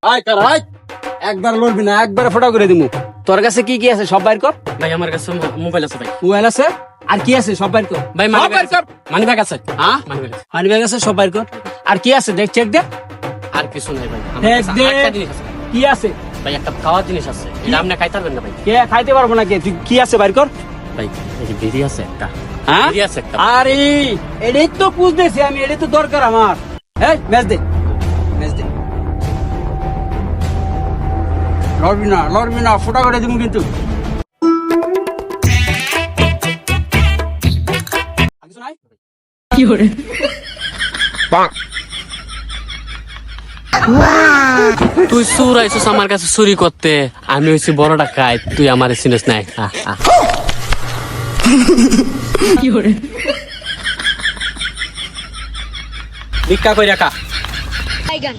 আয় কর আয়, একবার লড়বি না, একবারে ফটো করে দিমু। তোর কাছে কি কি আছে সব বাইর কর। ভাই আমার কাছে মোবাইল আছে ভাই। মোবাইল আছে আর কি আছে সব বাইর কর। ভাই সব বাইর কর। মানি ব্যাগ আছে। হ্যাঁ মানি ব্যাগ আছে। মানি ব্যাগ আছে সব বাইর কর। আর কি আছে দেখ, চেক দে। আর কিছু নাই ভাই। আমার দেখ কাছে দে একটা জিনিস আছে। কি আছে। ভাই একটা খাওয়ার জিনিস আছে, এটা আপনি খাইতে পারবেন না ভাই। কে খাইতে পারবো না কে, তুই কি আছে বাইর কর। ভাই এই যে বেরি আছে একটা। হ্যাঁ বেরি আছে একটা। আরে এটাই তো বুঝতেছি আমি, এটাই তো দরকার আমার। এই ম্যাচ দে, ম্যাচ দে। লড়বি না ফটো করে দিমু কিন্তু। আর কিছু নাই? তুই চুর আইছিস আমার কাছে চুরি করতে, আমি হইছি বড় ডাকাত, তুই আমার চিনিস নাই। ভিক্ষা কই রাখা। Bye, gun.